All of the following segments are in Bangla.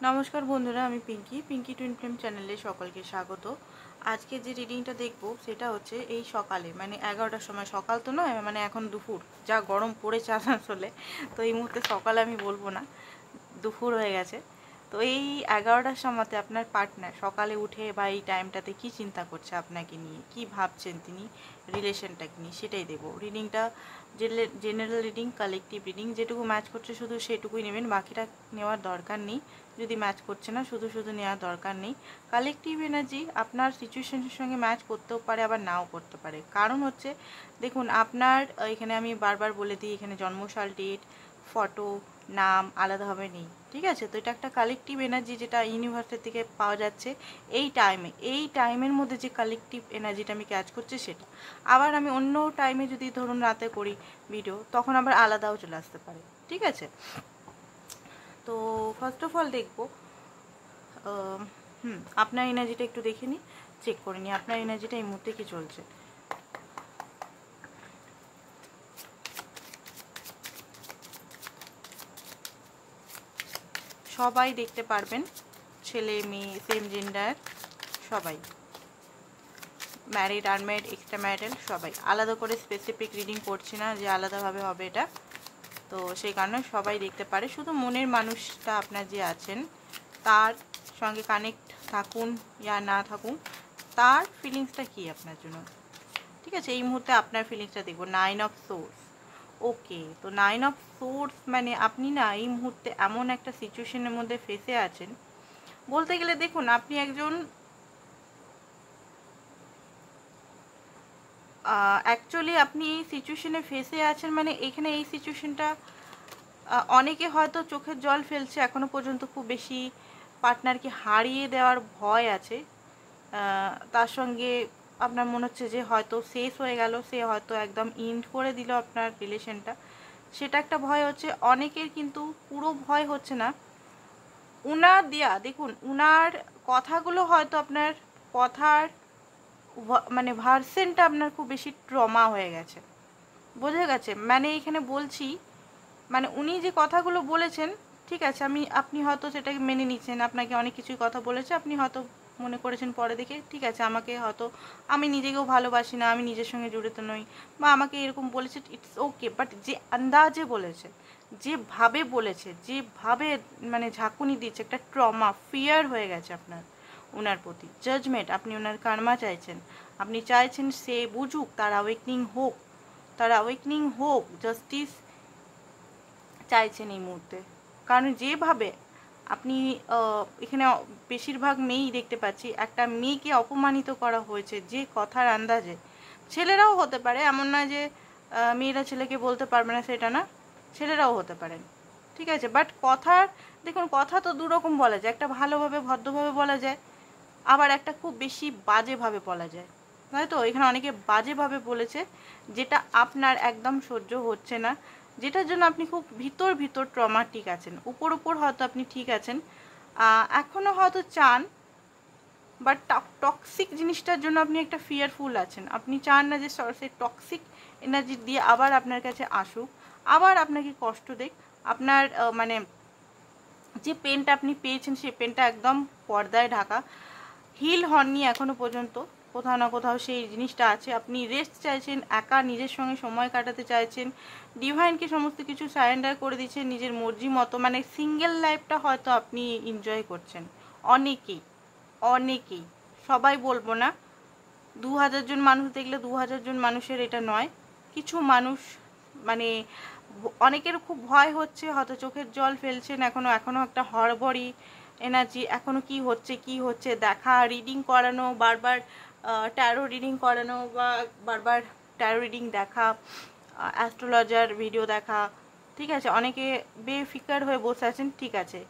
নমস্কার বন্ধুরা, আমি পিঙ্কি টুইন ফ্লেম চ্যানেলে সকলকে স্বাগত। আজকে যে রিডিংটা দেখব সেটা হচ্ছে এই সকালে, মানে 11টার সময়। সকাল তো নয়, মানে এখন দুপুর, যা গরম পড়েছে আসানসোলে। তো এই মুহূর্তে সকালে আমি বলবো না, দুপুর হয়ে গেছে। তো এই 11টার সময়তে আপনার পার্টনার সকালে উঠে বা এই টাইমটাতে কি চিন্তা করছে আপনাকে নিয়ে, কি ভাবছেন তিনি রিলেশনটাকে নিয়ে, সেটাই দেবো। রিডিংটা জেনারেল রিডিং, কালেকটিভ রিডিং, যেটুকু ম্যাচ করছে শুধু সেটুকুই নেবেন, বাকিটা নেওয়ার দরকার নেই। যদি ম্যাচ করছে না শুধু নেওয়ার দরকার নেই। কালেকটিভ এনার্জি আপনার সিচুয়েশনের সঙ্গে ম্যাচ করতেও পারে, আবার নাও করতে পারে। কারণ হচ্ছে দেখুন, আপনার এখানে আমি বারবার বলে দিই, এখানে জন্মসাল, ডেট, ফটো, নাম আলাদাভাবে নেই, ঠিক আছে? তো এটা একটা কালেকটিভ এনার্জি যেটা ইউনিভার্সের থেকে পাওয়া যাচ্ছে এই টাইমের মধ্যে যে কালেকটিভ এনার্জিটা আমি ক্যাচ করছি সেটা। আবার আমি অন্য টাইমে যদি ধরুন রাতে করি ভিডিও, তখন আবার আলাদাও চলে আসতে পারে, ঠিক আছে? তো ফার্স্ট অফ অল দেখবো আপনার এনার্জিটা একটু দেখে নিই, চেক করে নিই আপনার এনার্জিটা এই মুহূর্তে কি চলছে। সবাই দেখতে পারবেন, ছেলে মেয়ে, সেম জেন্ডার, সবাই, ম্যারিড, আনম্যারিড, এক্সট্রা ম্যারিটাল, সবাই। আলাদা করে স্পেসিফিক রিডিং করছি না যে আলাদাভাবে হবে এটা। তো সেই কারণে সবাই দেখতে পারে। শুধু মনের মানুষটা আপনার যে আছেন তার সঙ্গে কানেক্ট থাকুন ইয়া না থাকুন, তার ফিলিংসটা কী আপনার জন্য, ঠিক আছে? এই মুহূর্তে আপনার ফিলিংসটা দেখবো। 9 অফ সোর্স। ওকে, তো 9 অফ সোর্স মানে আপনি না এই মুহূর্তে এমন একটা সিচুয়েশনের মধ্যে ফেসে আছেন, বলতে গেলে দেখুন আপনি একজন অ্যাকচুয়ালি আপনি এই সিচুয়েশনে ফেসে আছেন, মানে এখানে এই সিচুয়েশনটা অনেকে হয়তো চোখের জল ফেলছে এখনো পর্যন্ত। খুব বেশি পার্টনারকে হারিয়ে দেওয়ার ভয় আছে, তার সঙ্গে আপনার মনে হচ্ছে যে হয়তো শেষ হয়ে গেল, সে হয়তো একদম ইন্ড করে দিল আপনার রিলেশনটা, সেটা একটা ভয় হচ্ছে অনেকের। কিন্তু পুরো ভয় হচ্ছে না উনার দেয়া, দেখুন উনার কথাগুলো হয়তো আপনার কথার মানে ভার্সেনটা আপনার খুব বেশি ট্রমা হয়ে গেছে, বোঝা গেছে? মানে এখানে বলছি, মানে উনি যে কথাগুলো বলেছেন, ঠিক আছে, আপনি হয়তো সেটাকে মেনে নিচ্ছেন, আপনাকে অনেক কিছুই কথা বলেছে, আপনি হয়তো মনে করেছেন পরে দেখে, ঠিক আছে, আমাকে হয়তো, আমি নিজেকেও ভালোবাসি না, আমি নিজের সঙ্গে জড়িত নই, বা আমাকে এরকম বলেছে, ইটস ওকে। বাট যে আন্দাজে বলেছে, যেভাবে বলেছে, যেভাবে মানে ঝাঁকুনি দিচ্ছে, একটা ট্রমা, ফিয়ার হয়ে গেছে আপনার ওনার প্রতি, জাজমেন্ট, আপনি ওনার কার্মা চাইছেন, আপনি চাইছেন সে বুঝুক, তার অ্যাওয়েকনিং হোক, জাস্টিস চাইছেন এই মুহূর্তে। কারণ যেভাবে আপনি এখানে বেশিরভাগ মেয়েই দেখতে পাচ্ছি, একটা মেয়েকে অপমানিত করা হয়েছে যে কথার আন্দাজে। ছেলেরাও হতে পারে, এমন নয় যে মেয়েরা ছেলেকে বলতে পারবে না, সেটা না, ছেলেরাও হতে পারেন, ঠিক আছে? বাট কথার, দেখুন কথা তো দুরকম বলা যায়, একটা ভালোভাবে ভদ্রভাবে বলা যায়, আবার একটা খুব বেশি বাজেভাবে বলা যায়, তাই তো? এখানে অনেকে বাজেভাবে বলেছে, যেটা আপনার একদম সহ্য হচ্ছে না, যেটার জন্য আপনি খুব ভিতর ট্রমাটিক আছেন। উপর হয়তো আপনি ঠিক আছেন, এখনও হয়তো চান, বাট টক্সিক জিনিসটার জন্য আপনি একটা ফিয়ারফুল আছেন। আপনি চান না যে সেই টক্সিক এনার্জি দিয়ে আবার আপনার কাছে আসুক, আবার আপনাকে কষ্ট দেখ। আপনার মানে যে পেনটা আপনি পেয়েছেন, সেই পেনটা একদম পর্দায় ঢাকা, হিল হননি এখনো পর্যন্ত, কোথাও না কোথাও সেই জিনিসটা আছে। আপনি রেস্ট চাইছেন, একা নিজের সঙ্গে সময় কাটাতে চাইছেন, ডিভাইনকে সমস্ত কিছু সারেন্ডার করে দিচ্ছেন নিজের মর্জি মতো, মানে সিঙ্গেল লাইফটা হয়তো আপনি এনজয় করছেন। অনেকেই, সবাই বলবো না, 2000 জন মানুষ দেখলে 2000 জন মানুষের এটা নয়, কিছু মানুষ, মানে অনেকের খুব ভয় হচ্ছে, হয়তো চোখের জল ফেলছেন, এখনো একটা হড়বড়ি এনার্জি, এখনো কি হচ্ছে দেখা, রিডিং করানো, বারবার ট্যারো রিডিং করানো, বা বারবার ট্যারো রিডিং দেখা, অ্যাস্ট্রোলজার ভিডিও দেখা, ঠিক আছে? অনেকে বেফিকার হয়ে বসে আছেন, ঠিক আছে,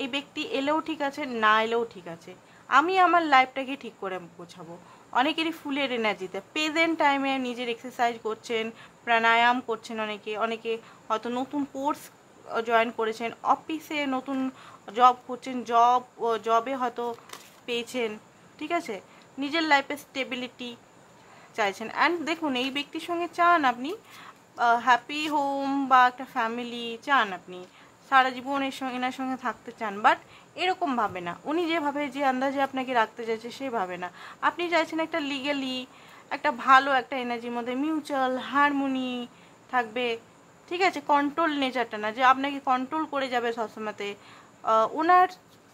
এই ব্যক্তি এলেও ঠিক আছে, না এলেও ঠিক আছে, আমি আমার লাইফটাকে ঠিক করে গোছাবো। অনেকেরই ফুলের এনার্জিতে প্রেজেন্ট টাইমে নিজের এক্সারসাইজ করছেন, প্রাণায়াম করছেন, অনেকে হয়তো নতুন কোর্স জয়েন করেছেন, অফিসে নতুন জব করছেন, জবে হয়তো পেয়েছেন, ঠিক আছে? নিজের লাইফে স্টেবিলিটি চাইছেন। অ্যান্ড দেখুন, এই ব্যক্তির সঙ্গে চান আপনি হ্যাপি হোম বা একটা ফ্যামিলি চান আপনি, সারা জীবন এনার সঙ্গে থাকতে চান, বাট এরকম ভাবে না। উনি যেভাবে যে আন্দাজে আপনাকে রাখতে চাইছে সেভাবে না। আপনি চাইছেন একটা লিগালি একটা ভালো একটা এনার্জির মধ্যে মিউচুয়াল হারমোনি থাকবে, ঠিক আছে, কন্ট্রোল নেচারটা না যে আপনাকে কন্ট্রোল করে যাবে সবসময়তে, ওনার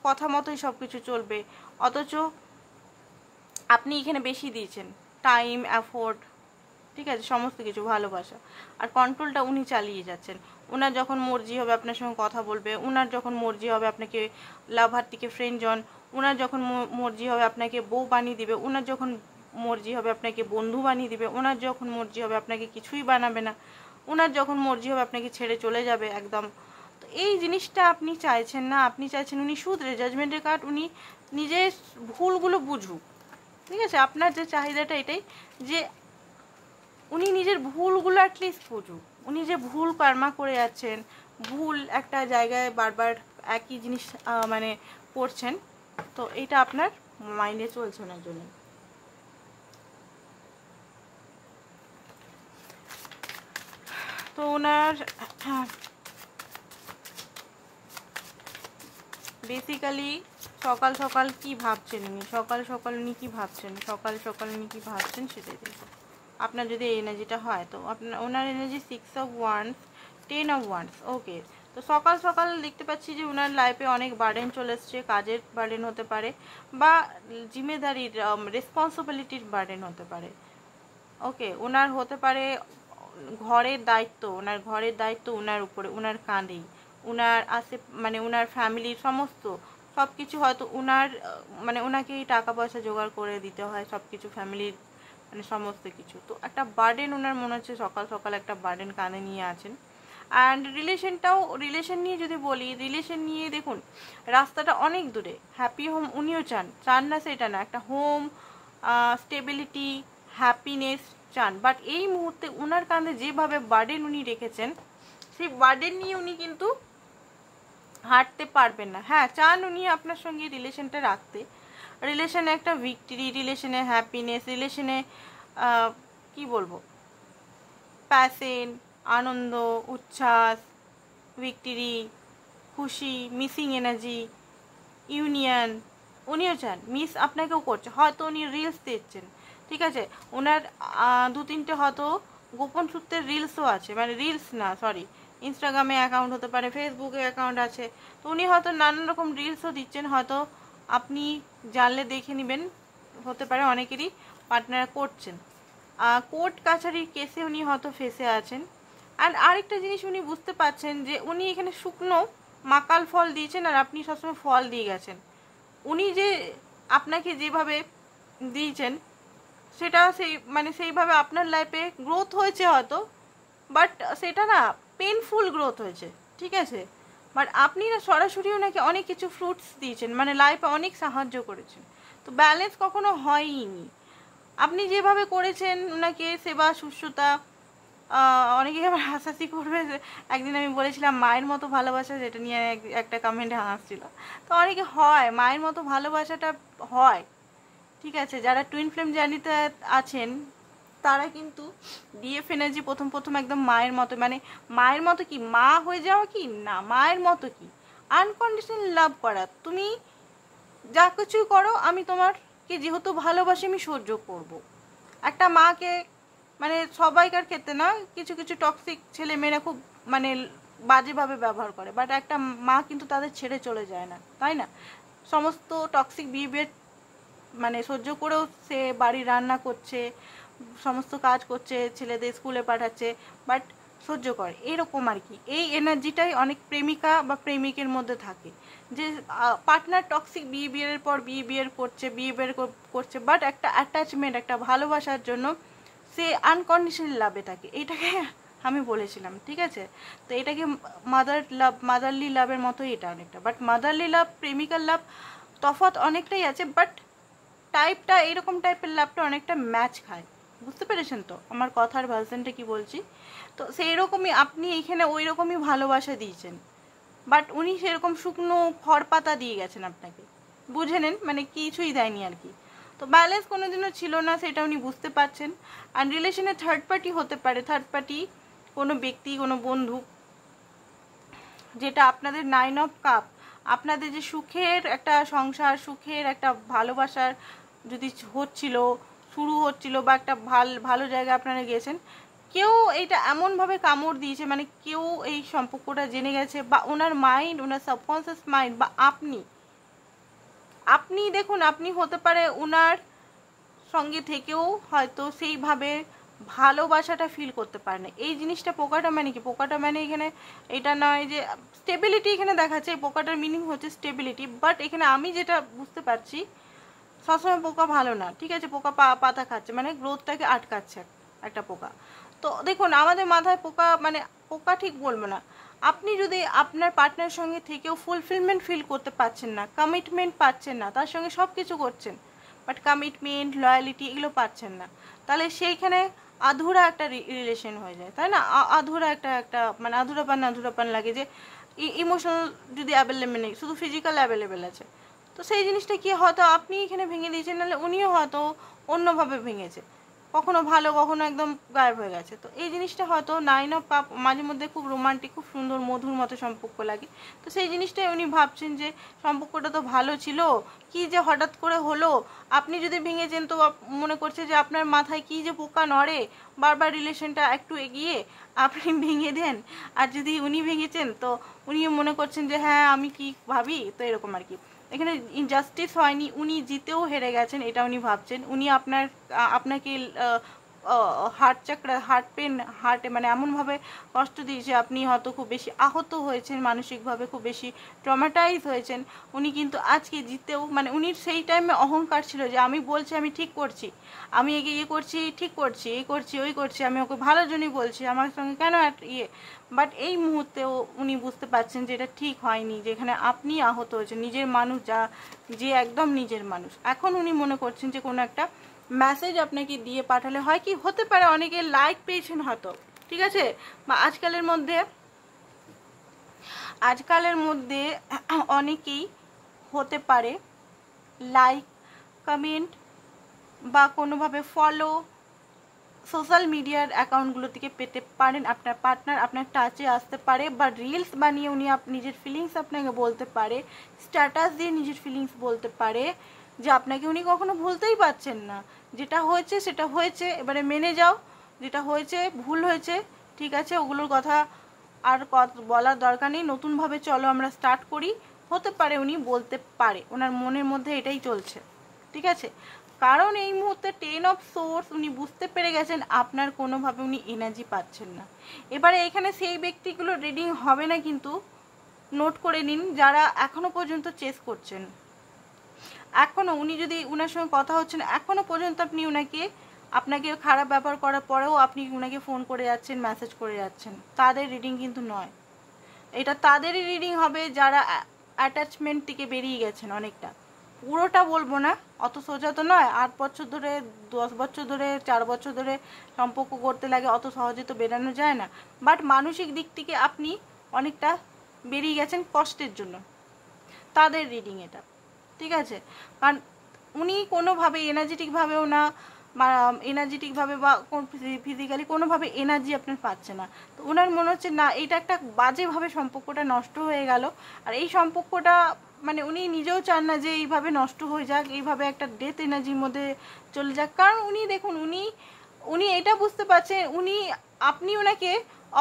কথা মতোই সব কিছু চলবে। অথচ আপনি এখানে বেশি দিয়েছেন টাইম, এফোর্ট, ঠিক আছে, সমস্ত কিছু ভালোবাসা, আর কন্ট্রোলটা উনি চালিয়ে যাচ্ছেন। ওনার যখন মর্জি হবে আপনার সঙ্গে কথা বলবে, ওনার যখন মর্জি হবে আপনাকে লাভার থেকে ফ্রেন্ড জন, ওনার যখন মর্জি হবে আপনাকে বউ বানিয়ে দিবে, ওনার যখন মর্জি হবে আপনাকে বন্ধু বানিয়ে দিবে, ওনার যখন মর্জি হবে আপনাকে কিছুই বানাবে না, ওনার যখন মর্জি হবে আপনাকে ছেড়ে চলে যাবে একদম। তো এই জিনিসটা আপনি চাইছেন না। আপনি চাইছেন উনি শুধরে, জাজমেন্টের কার্ড, উনি নিজের ভুলগুলো বুঝুক, ঠিক আছে। আপনার যে চাহিদাটা এটাই যে উনি নিজের ভুলগুলো অ্যাটলিস্ট বুঝুক। উনি যে ভুল কর্মা করে যাচ্ছেন, ভুল একটা জায়গায় বারবার একই জিনিস মানে করছেন, তো এটা আপনার মাইন্ডে চলছে ওনার জন্য। তো ওনার বেসিক্যালি সকাল সকাল কি ভাবছেন উনি, সকাল সকাল উনি কি ভাবছেন, সকাল সকাল উনি কি ভাবছেন সেটাই দেখুন। আপনার যদি এই এনার্জিটা হয় তো আপনার ওনার energy 6 of ones, 10 of ones. Okay, তো সকাল সকাল দেখতে পাচ্ছি যে ওনার লাইফে অনেক বার্ডেন চলে এসছে, কাজের বার্ডেন হতে পারে বা জিম্মেদারির রেসপন্সিবিলিটির বার্ডেন হতে পারে। ওকে, ওনার হতে পারে ঘরের দায়িত্ব, ওনার ঘরের দায়িত্ব ওনার উপরে, ওনার কাঁধেই, ওনার মানে ওনার ফ্যামিলির সমস্ত সব কিছু হয়তো ওনার মানে ওনাকেই টাকা পয়সা জোগাড় করে দিতে হয় সব কিছু, ফ্যামিলির মানে সমস্ত কিছু। তো একটা বার্ডেন ওনার মনে হচ্ছে সকাল সকাল একটা বার্ডেন কাঁধে নিয়ে আছেন। অ্যান্ড রিলেশন নিয়ে যদি বলি, রিলেশন নিয়ে দেখুন রাস্তাটা অনেক দূরে। হ্যাপি হোম উনিও চান না সেটা না, একটা হোম স্টেবিলিটি হ্যাপিনেস চান, বাট এই মুহূর্তে ওনার কাঁধে যেভাবে বার্ডেন উনি রেখেছেন সেই বার্ডেন নিয়ে উনি কিন্তু হাঁটতে পারবেন না। হ্যাঁ, চান উনি আপনার সঙ্গে রিলেশনটা রাখতে, রিলেশনে একটা ভিক্টরি, রিলেশনে হ্যাপিনেস, রিলেশনে কি বলবো, প্যাশন, আনন্দ, উচ্ছ্বাস, ভিক্টরি, খুশি, মিসিং এনার্জি, ইউনিয়ন উনিও চান। মিস আপনাকেও করছে, হয়তো উনি রিলস দিচ্ছেন, ঠিক আছে, ওনার 2-3টে হয়তো গোপন সূত্রের রিলসও আছে, মানে রিলস না সরি, ইনস্টাগ্রামে অ্যাকাউন্ট হতে পারে, ফেসবুকে অ্যাকাউন্ট আছে, তো উনি হয়তো নানান রকম রিলসও দিচ্ছেন, হয়তো আপনি জানলে দেখে নেবেন, হতে পারে অনেকেরই পার্টনার করছেন। কোর্ট কাছারির কেসে উনি হয়তো ফেসে আছেন। অ্যান্ড আরেকটা জিনিস উনি বুঝতে পারছেন যে উনি এখানে শুকনো মাকাল ফল দিয়েছেন আর আপনি সবসময় ফল দিয়ে গেছেন। উনি যে আপনাকে যেভাবে দিয়েছেন সেটা সেইভাবে আপনার লাইফে গ্রোথ হয়েছে হয়তো, বাট সেটা না পেনফুল গ্রোথ হয়েছে, ঠিক আছে। বাট আপনি না সরাসরি ওনাকে অনেক কিছু ফ্রুটস দিয়েছেন, মানে লাইফে অনেক সাহায্য করেছেন, তো ব্যালেন্স কখনো হয়নি। আপনি যেভাবে করেছেন ওনাকে সেবা শুশ্রূষা, অনেকেই আমার হাসাহাসি করবে, একদিন আমি বলেছিলাম মায়ের মতো ভালোবাসা, যেটা নিয়ে একটা কমেন্টে হাসছিল। তো অনেকে হয় মায়ের মতো ভালোবাসাটা হয়, ঠিক আছে, যারা টুইন ফ্লেম জার্নিতে আছেন তারা কিন্তু ডিএফ এনার্জি প্রথম একদম মায়ের মতো, মানে মায়ের মতো কি মা হয়ে যাওয়া, কি না মায়ের মতো কি আনকন্ডিশনাল লাভ করা, তুমি যা কিছু করো আমি তোমারকে যেহেতু ভালোবাসি আমি সহ্য করব। একটা মাকে মানে সবাইকার ক্ষেত্রে না, কিছু কিছু টক্সিক ছেলে মেয়েরা খুব মানে বাজেভাবে ব্যবহার করে, বাট একটা মা কিন্তু তাদের ছেড়ে চলে যায় না, তাই না? সমস্ত টক্সিক বিহেভিয়ার মানে সহ্য করেও সে বাড়ি রান্না করছে, সমস্ত কাজ করছে, ছেলেদের স্কুলে পাঠাচ্ছে, বাট সহ্য করে, এরকম আর কি। এই এনার্জিটাই অনেক প্রেমিকা বা প্রেমিকের মধ্যে থাকে, যে পার্টনার টক্সিক বিহেভিয়ারের পর বিহেভিয়ার করছে, বাট একটা অ্যাটাচমেন্ট, একটা ভালোবাসার জন্য সে আনকন্ডিশনাল লাভে থাকে। এইটাকে আমি বলেছিলাম, ঠিক আছে। তো এটাকে মাদারলি লাভের মতোই এটা অনেকটা, বাট মাদারলি লাভ প্রেমিকার লাভ তফাৎ অনেকটাই আছে, বাট টাইপটা এরকম টাইপের লাভটা অনেকটা ম্যাচ খায়, বুঝতে পেরেছেন তো আমার কথার ভার্সনটা কি বলছি? তো সেই রকমই আপনি এইখানে ওই রকমই ভালোবাসা দিয়েছেন, বাট উনি সেরকম শুকনো খড় পাতা দিয়ে গেছেন আপনাকে, বুঝে নেন, মানে কিছুই দেয়নি আর কি। তো ব্যালেন্স কোনোদিনও ছিল না, সেটা উনি বুঝতে পারছেন। আর রিলেশনে থার্ড পার্টি হতে পারে, থার্ড পার্টি কোনো ব্যক্তি, কোনো বন্ধু যেটা আপনাদের 9 অফ কাপ, আপনাদের যে সুখের একটা সংসার, সুখের একটা ভালোবাসার যদি হচ্ছিল, শুরু হচ্ছিল, বা একটা ভালো জায়গায় আপনারা গেছেন, কেউ এইটা এমনভাবে কামড় দিয়েছে, মানে কেউ এই সম্পর্কটা জেনে গেছে, বা ওনার মাইন্ড, ওনার সাবকনসিয়াস মাইন্ড, বা আপনি দেখুন, আপনি হতে পারে ওনার সঙ্গে থেকেও হয়তো সেইভাবে ভালোবাসাটা ফিল করতে পারে না। এই জিনিসটা পোকাটা মানে কি, পোকাটা মানে এখানে এটা নয় যে স্টেবিলিটি এখানে দেখাচ্ছে, এই পোকাটার মিনিং হচ্ছে স্টেবিলিটি, বাট এখানে আমি যেটা বুঝতে পারছি সবসময় পোকা ভালো না, ঠিক আছে, পোকা পাতা খাচ্ছে মানে গ্রোথটাকে আটকাচ্ছে একটা পোকা। তো দেখুন আমাদের মাথায় পোকা, মানে পোকা ঠিক বলবো না, আপনি যদি আপনার পার্টনারের সঙ্গে থেকেও ফুলফিলমেন্ট ফিল করতে পারছেন না, কমিটমেন্ট পাচ্ছেন না, তার সঙ্গে সব কিছু করছেন বাট কমিটমেন্ট, লয়ালিটি এগুলো পাচ্ছেন না, তাহলে সেইখানে আধুরা একটা রিলেশন হয়ে যায়, তাই না? আধুরা একটা মানে আধুরাপান লাগে, যে ইমোশনাল যদি অ্যাভেলেবেল নেই, শুধু ফিজিক্যাল অ্যাভেলেবেল আছে। তো সেই জিনিসটা কি হয়তো আপনি এখানে ভেঙে দিয়েছেন, নাহলে উনিও হয়তো অন্যভাবে ভেঙেছে, কখনো ভালো কখনো একদম গায়েব হয়ে গেছে। তো এই জিনিসটা হয়তো 9 অফ কাপ মাঝে মধ্যে খুব রোমান্টিক, খুব সুন্দর মধুর মতো সম্পর্ক লাগে। তো সেই জিনিসটাই উনি ভাবছেন যে সম্পর্কটা তো ভালো ছিল, কি যে হঠাৎ করে হলো। আপনি যদি ভেঙেছেন তো মনে করছে যে আপনার মাথায় কি যে পোকা নড়ে, বারবার রিলেশনটা একটু এগিয়ে আপনি ভেঙে দেন। আর যদি উনি ভেঙেছেন তো উনিও মনে করছেন যে হ্যাঁ আমি কি ভাবি, তো এরকম আর কি। এখানে ইনজাস্টিস হয়নি, উনি জিতেও হেরে গেছেন এটা উনি ভাবছেন। উনি আপনাকে হার্ট চাকরা, হার্টে মানে এমনভাবে কষ্ট দিয়েছে, আপনি হয়তো খুব বেশি আহত হয়েছেন, মানসিকভাবে খুব বেশি ট্রমাটাইজ হয়েছেন। উনি কিন্তু আজকে জিতেও, মানে উনি সেই টাইমে অহংকার ছিল যে আমি বলছি আমি ঠিক করছি, আমি এগিয়ে ইয়ে করছি, ঠিক করছি, এই করছি ওই করছি, আমি ওকে ভালোর জন্যই বলছি, আমার সঙ্গে কেন ইয়ে। বাট এই মুহূর্তেও উনি বুঝতে পারছেন যে এটা ঠিক হয়নি, যেখানে আপনি আহত হয়েছেন, নিজের মানুষ যে একদম নিজের মানুষ। এখন উনি মনে করছেন যে কোনো একটা মেসেজ আপনাকে দিয়ে পাঠালে হয় কি, হতে পারে অনেকে লাইক পেয়েছেন হয়তো, ঠিক আছে, বা আজকালের মধ্যে অনেকেই হতে পারে লাইক, কমেন্ট বা কোনোভাবে ফলো সোশ্যাল মিডিয়ার অ্যাকাউন্টগুলো থেকে পেতে পারেন। আপনার পার্টনার আপনার টাচে আসতে পারে, বা রিলস বানিয়ে উনি নিজের ফিলিংস আপনাকে বলতে পারে, স্ট্যাটাস দিয়ে নিজের ফিলিংস বলতে পারে যে আপনাকে উনি কখনো ভুলতেই পারছেন না। যেটা হয়েছে সেটা হয়েছে, এবারে মেনে যাও, যেটা হয়েছে ভুল হয়েছে, ঠিক আছে, ওগুলোর কথা আর বলার দরকার নেই, নতুনভাবে চলো আমরা স্টার্ট করি। হতে পারে উনি বলতে পারে, ওনার মনের মধ্যে এটাই চলছে, ঠিক আছে, কারণ এই মুহূর্তে 10 অফ সোর্স উনি বুঝতে পেরে গেছেন আপনার কোনোভাবে উনি এনার্জি পাচ্ছেন না। এবারে এখানে সেই ব্যক্তিগুলো রিডিং হবে না, কিন্তু নোট করে নিন যারা এখনো পর্যন্ত চেস করছেন, এখনো উনি যদি উনার সঙ্গে কথা হচ্ছেন, এখনো পর্যন্ত আপনি আপনাকে খারাপ ব্যবহার করার পরেও আপনি উনাকে ফোন করে যাচ্ছেন, মেসেজ করে যাচ্ছেন, তাদের রিডিং কিন্তু নয়। এটা তাদেরই রিডিং হবে যারা অ্যাটাচমেন্ট থেকে বেরিয়ে গেছেন অনেকটা, পুরোটা বলবো না, অত সোজা তো নয়, 8 বছর ধরে 10 বছর ধরে 4 বছর ধরে সম্পর্ক করতে লাগে, অত সহজে তো বেরানো যায় না। বাট মানসিক দিক থেকে আপনি অনেকটা বেরিয়ে গেছেন কষ্টের জন্য, তাদের রিডিং এটা, ঠিক আছে, কারণ উনি কোনোভাবে এনার্জেটিকভাবেও না, এনার্জেটিকভাবে বা ফিজিক্যালি কোনোভাবে এনার্জি আপনার পাচ্ছে না। তো ওনার মনে হচ্ছে না, এটা একটা বাজেভাবে সম্পর্কটা নষ্ট হয়ে গেল, আর এই সম্পর্কটা মানে উনি নিজেও চান না যে এইভাবে নষ্ট হয়ে যাক, এইভাবে একটা ডেথ এনার্জির মধ্যে চলে যাক। কারণ উনি দেখুন, উনি এটা বুঝতে পারছেন, আপনি ওনাকে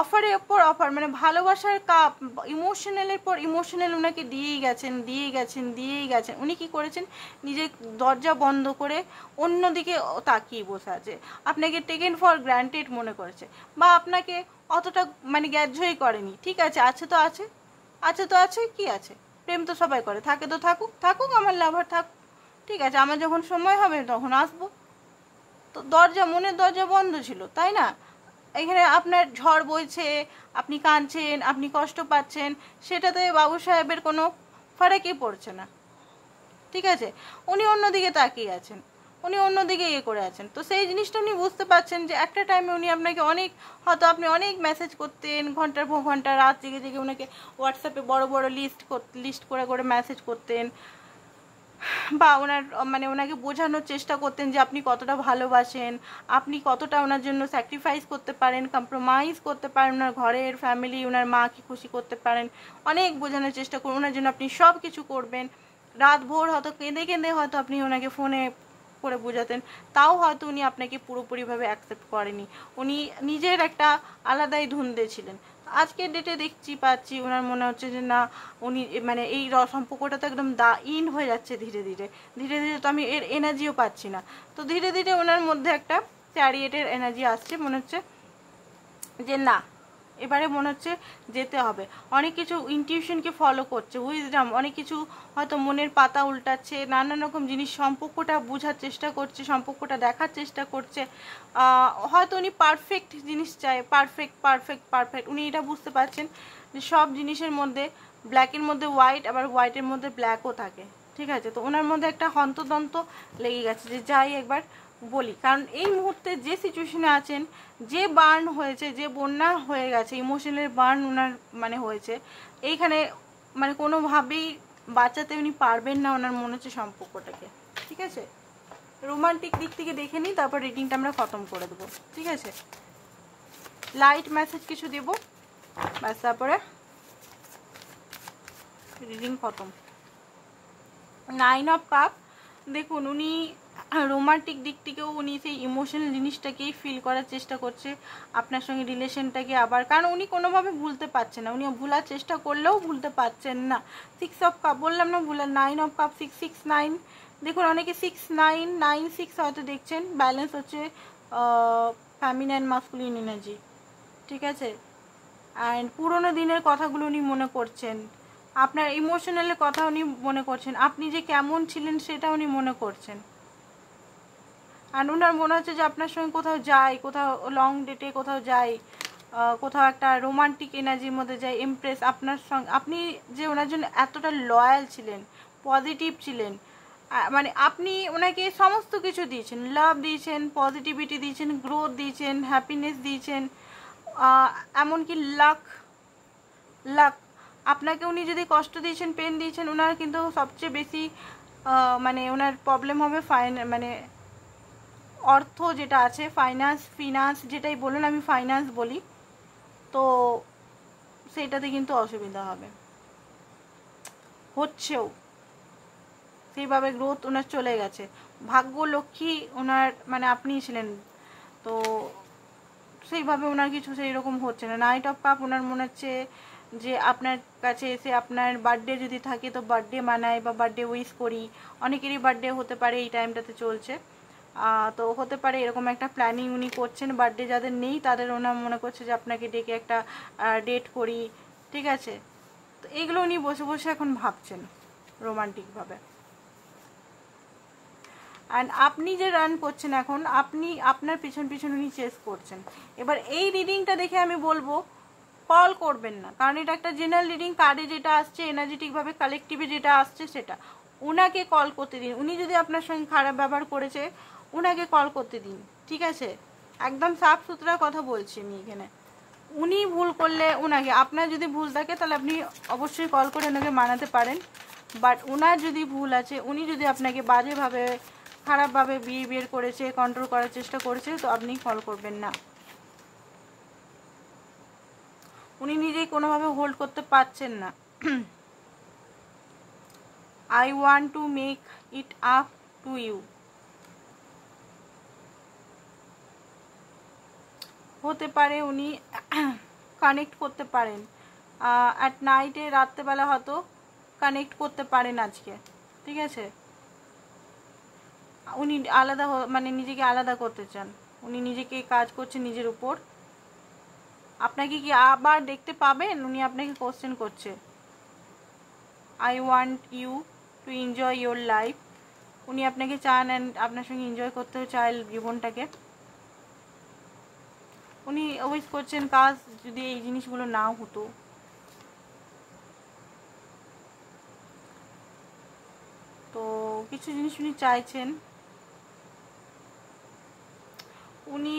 অফারের ওপর অফার, মানে ভালোবাসার কাপ, ইমোশনালের পর ইমোশনাল ওনাকে দিয়েই গেছেন। উনি কি করেছেন, নিজের দরজা বন্ধ করে অন্যদিকে তাকিয়ে বসে আছে, আপনাকে টেকেন ফর গ্রান্টেড মনে করেছে, বা আপনাকে অতটা মানে গ্রাহ্যই করেনি। ঠিক আছে, আছে তো আছে, কি আছে, প্রেম তো সবাই করে, থাকে তো থাকুক আমার লাভার থাকুক, ঠিক আছে, আমার যখন সময় হবে তখন আসবো। তো মনের দরজা বন্ধ ছিল, তাই না? এখানে আপনার ঝড় বইছে, আপনি কাঁদছেন, আপনি কষ্ট পাচ্ছেন, সেটাতে বাবু সাহেবের কোনো ফারাকই পড়ছে না, ঠিক আছে, উনি অন্যদিকে তাকিয়ে আছেন, উনি অন্যদিকে করে আছেন। তো সেই জিনিসটা উনি বুঝতে পারছেন যে একটা টাইমে উনি আপনাকে হয়তো আপনি অনেক মেসেজ করতেন, ঘন্টার পর ঘন্টা রাত জেগে ওনাকে হোয়াটসঅ্যাপে বড় বড় লিস্ট করে মেসেজ করতেন, বা ওনার মানে ওনাকে বোঝানোর চেষ্টা করতেন যে আপনি কতটা ভালোবাসেন, আপনি কতটা ওনার জন্য স্যাক্রিফাইস করতে পারেন, কম্প্রোমাইজ করতে পারেন, ওনার ঘরের ফ্যামিলি ওনার মাকে খুশি করতে পারেন, অনেক বোঝানোর চেষ্টা করুন, ওনার জন্য আপনি সব কিছু করবেন। রাত ভোর হয়তো কেঁদে কেঁদে হয়তো আপনি ওনাকে ফোনে করে বোঝাতেন, তাও হয়তো উনি আপনাকে পুরোপুরিভাবে অ্যাকসেপ্ট করেনি। উনি নিজের একটা আলাদাই ধুন্দে ছিলেন। আজকের ডেটে দেখছি পাচ্ছি ওনার মনে হচ্ছে যে না, উনি মানে এই সম্পর্কটা তো একদম ইন হয়ে যাচ্ছে ধীরে ধীরে ধীরে ধীরে, তো আমি এর এনার্জিও পাচ্ছি না। তো ধীরে ধীরে ওনার মধ্যে একটা চ্যারিয়েটের এনার্জি আসছে, মনে হচ্ছে যে না এবারে মনে হচ্ছে যেতে হবে। অনেক কিছু ইনটিউশনকে ফলো করছে, উইজডম, অনেক কিছু হয়তো মনের পাতা উল্টাচ্ছে, নানান রকম জিনিস সম্পর্কটা বোঝার চেষ্টা করছে, সম্পর্কটা দেখার চেষ্টা করছে। হয়তো উনি পারফেক্ট জিনিস চায়, পারফেক্ট পারফেক্ট পারফেক্ট, উনি এটা বুঝতে পারছেন যে সব জিনিসের মধ্যে ব্ল্যাকের মধ্যে হোয়াইট, আবার হোয়াইটের মধ্যে ব্ল্যাকও থাকে, ঠিক আছে। তো ওনার মধ্যে একটা হন্তদন্ত লেগে গেছে যে যাই একবার বলি, কারণ এই মুহূর্তে যে সিচুয়েশনে আছেন, যে বার্ন হয়েছে, যে বন্যা হয়ে গেছে, ইমোশনাল বার্ন ওনার মানে হয়েছে, এইখানে মানে কোনোভাবেই বাঁচাতে উনি পারবেন না ওনার মনে হচ্ছে সম্পর্কটাকে, ঠিক আছে। রোমান্টিক দিক থেকে দেখে নিই, তারপর রিডিংটা আমরা খতম করে দেবো, ঠিক আছে। লাইট মেসেজ কিছু দেব, ব্যাস তারপরে রিডিং খতম। 9 অফ কাপ, দেখুন উনি রোমান্টিক দিক থেকেও উনি সেই ইমোশনাল জিনিসটাকেই ফিল করার চেষ্টা করছে আপনার সঙ্গে রিলেশনটাকে আবার, কারণ উনি কোনোভাবে ভুলতে পারছেন না, উনি ভুলার চেষ্টা করলেও ভুলতে পারছেন না। 6 অফ কাপ বললাম না ভুলার, 9 অফ কাপ 6 6 9, দেখুন অনেকে 6 9 9 6 হয়তো দেখছেন, ব্যালেন্স হচ্ছে ফেমিনাইন মাস্কুলিন এনার্জি, ঠিক আছে। অ্যান্ড পুরোনো দিনের কথাগুলো উনি মনে করছেন, আপনার ইমোশনালের কথা উনি মনে করছেন, আপনি যে কেমন ছিলেন সেটা উনি মনে করছেন। আর ওনার মনে হচ্ছে যে আপনার সঙ্গে কোথাও যাই, কোথাও লং ডেটে কোথাও যাই, কোথাও একটা রোমান্টিক এনার্জির মধ্যে যাই, ইমপ্রেস আপনার সঙ্গে, আপনি যে ওনার জন্য এতটা লয়াল ছিলেন, পজিটিভ ছিলেন, মানে আপনি ওনাকে সমস্ত কিছু দিয়েছেন, লাভ দিয়েছেন, পজিটিভিটি দিয়েছেন, গ্রোথ দিয়েছেন, হ্যাপিনেস দিয়েছেন, এমনকি লাক লাক আপনাকে উনি যদি কষ্ট দিয়েছেন, পেন দিয়েছেন, ওনার কিন্তু সবচেয়ে বেশি মানে ওনার প্রবলেম হবে মানে অর্থ যেটা আছে, ফিনান্স যেটাই বলুন, আমি ফাইন্যান্স বলি, তো সেইটাতে কিন্তু অসুবিধা হবে, হচ্ছেও সেইভাবে গ্রোথ ওনার চলে গেছে। ভাগ্য লক্ষ্মী ওনার মানে আপনিই ছিলেন, তো সেইভাবে ওনার কিছু সেই রকম হচ্ছে না। 9 অফ কাপ ওনার মনে হচ্ছে যে আপনার কাছে এসে আপনার বার্থডে যদি থাকে তো বার্থডে মানায় বা বার্থডে উইশ করি, অনেকেরই বার্থডে হতে পারে এই টাইমটাতে চলছে, তো হতে পারে এরকম একটা প্ল্যানিং উনি করছেন। বার্থডে যাদের নেই তাদের ওনার মনে করছে যে আপনাকে ডেকে একটা ডেট করি, ঠিক আছে। তো এইগুলো উনি বসে বসে এখন ভাবছেন রোমান্টিকভাবে। অ্যান্ড আপনি যে রান করছেন এখন, আপনি আপনার পিছন পিছন উনি চেস করছেন। এবার এই রিডিংটা দেখে আমি বলবো কল করবেন না, কারণ এটা একটা জেনারেল রিডিং, কার্ডে যেটা আসছে এনার্জেটিকভাবে কালেকটিভে যেটা আসছে সেটা। ওনাকে কল করতে দিন, উনি যদি আপনার সঙ্গে খারাপ ব্যবহার করেছে ওনাকে কল করতে দিন, ঠিক আছে। একদম সাফ সুতরা কথা বলছি আমি এখানে। উনি ভুল করলে ওনাকে, আপনার যদি ভুল থাকে তাহলে আপনি অবশ্যই কল করে ওনাকে মানাতে পারেন, বাট ওনার যদি ভুল আছে, উনি যদি আপনাকে বাজেভাবে খারাপভাবে বিহেভিয়ার করেছে, কন্ট্রোল করার চেষ্টা করেছে, তো আপনি কল করবেন না। উনি নিজেই কোনোভাবে হোল্ড করতে পারছেন না। I want to make it up to you, হতে পারে উনি কানেক্ট করতে পারেন অ্যাট নাইটে, রাত্রেবেলা হয়তো কানেক্ট করতে পারেন আজকে, ঠিক আছে। উনি আলাদা মানে নিজেকে আলাদা করতে চান, উনি নিজেকে কাজ করছেন নিজের উপর। আপনাকে কি আবার দেখতে পাবেন, উনি আপনাকে কোশ্চেন করছে। I want you to enjoy your life, উনি আপনাকে চান অ্যান্ড আপনার সঙ্গে এনজয় করতেও চায় জীবনটাকে। উনি উইশ করছেন কাজ যদি এই জিনিসগুলো না হতো। তো কিছু জিনিস উনি চাইছেন, উনি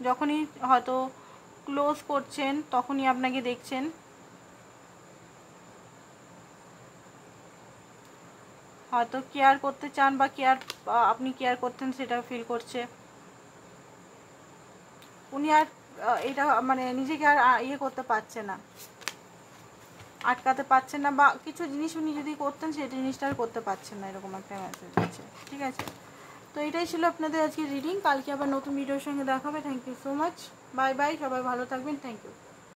যখনই হয়তো ক্লোজ করছেন তখনই আপনাকে দেখছেন, হয়তো কেয়ার করতে চান বা কেয়ার আপনি কেয়ার করতেন সেটা ফিল করছে। উনি আর এটা মানে নিজেকে আর ইয়ে করতে পারছে না, আটকাতে পারছেন না, বা কিছু জিনিস উনি যদি করতেন সেই জিনিসটা আর করতে পারছেন না, এরকম একটা মেসেজ আছে। ঠিক আছে, তো এটাই ছিল আপনাদের আজকে রিডিং। কালকে আবার নতুন ভিডিওর সঙ্গে দেখা হবে। Thank you so much, bye bye, সবাই ভালো থাকবেন, থ্যাংক ইউ।